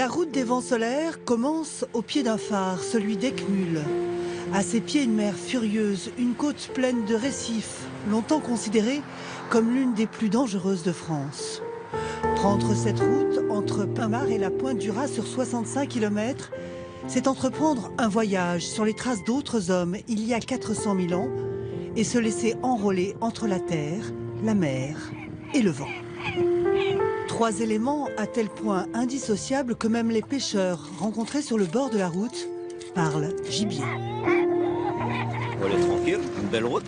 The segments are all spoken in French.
La route des vents solaires commence au pied d'un phare, celui d'Eckmühl. À ses pieds, une mer furieuse, une côte pleine de récifs, longtemps considérée comme l'une des plus dangereuses de France. Prendre cette route entre Pinmar et la pointe du Raz sur 65 km, c'est entreprendre un voyage sur les traces d'autres hommes il y a 400 000 ans et se laisser enrôler entre la terre, la mer et le vent. Trois éléments à tel point indissociables que même les pêcheurs rencontrés sur le bord de la route parlent gibier. On est tranquille, une belle route.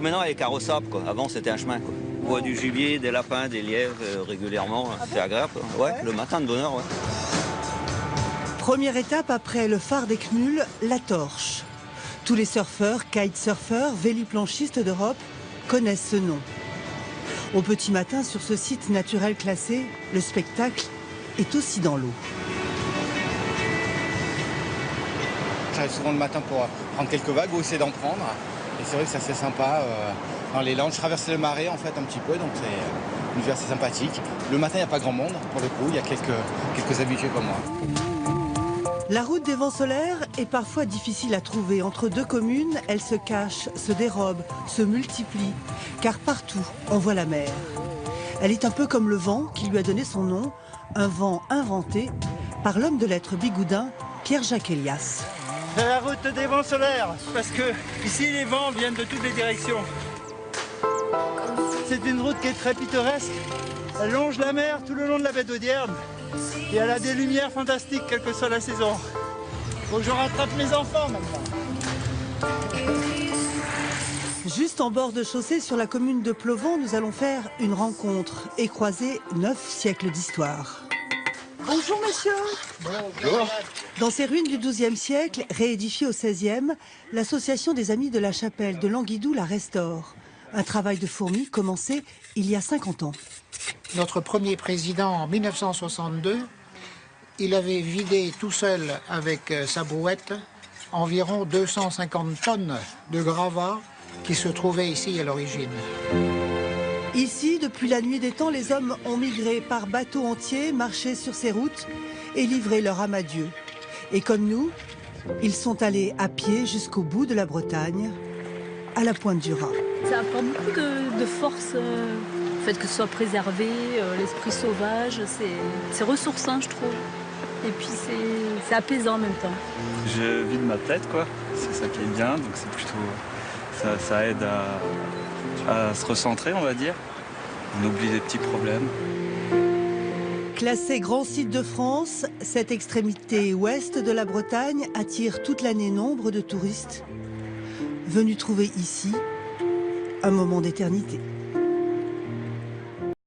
Maintenant elle est carrossable, quoi. Avant c'était un chemin, quoi. On voit du gibier, des lapins, des lièvres régulièrement, c'est agréable, quoi. Ouais, le matin de bonne heure, ouais. Première étape après le phare d'Eckmühl, la torche. Tous les surfeurs, kitesurfers, véliplanchistes d'Europe connaissent ce nom. Au petit matin, sur ce site naturel classé, le spectacle est aussi dans l'eau. J'arrive souvent le matin pour prendre quelques vagues ou essayer d'en prendre. Et c'est vrai que c'est assez sympa. Dans les Landes, je traverse le marais en fait un petit peu, donc c'est une vue assez sympathique. Le matin, il n'y a pas grand monde pour le coup, il y a quelques habitués comme moi. La route des vents solaires est parfois difficile à trouver. Entre deux communes, elle se cache, se dérobe, se multiplie, car partout, on voit la mer. Elle est un peu comme le vent qui lui a donné son nom, un vent inventé par l'homme de lettres bigoudin, Pierre-Jacques Elias. C'est la route des vents solaires, parce que ici les vents viennent de toutes les directions. C'est une route qui est très pittoresque. Elle longe la mer tout le long de la baie d'Audierne. Et elle a des lumières fantastiques, quelle que soit la saison. Faut que je rattrape mes enfants maintenant. Juste en bord de chaussée sur la commune de Plovon, nous allons faire une rencontre et croiser 9 siècles d'histoire. Bonjour monsieur. Bonjour. Dans ces ruines du XIIe siècle, réédifiées au XVIe, l'association des Amis de la Chapelle de Languidoux la restaure. Un travail de fourmi commencé il y a 50 ans. Notre premier président, en 1962, il avait vidé tout seul avec sa brouette environ 250 tonnes de gravats qui se trouvaient ici à l'origine. Ici, depuis la nuit des temps, les hommes ont migré par bateau entier, marché sur ces routes et livré leur âme à Dieu. Et comme nous, ils sont allés à pied jusqu'au bout de la Bretagne, à la pointe du Raz. Ça apporte beaucoup de force, le fait que ce soit préservé, l'esprit sauvage, c'est ressourçant je trouve. Et puis c'est apaisant en même temps. Je vide ma tête quoi, c'est ça qui est bien, donc c'est plutôt, ça aide à se recentrer on va dire, on oublie les petits problèmes. Classée grand site de France, cette extrémité ouest de la Bretagne attire toute l'année nombre de touristes venus trouver ici un moment d'éternité.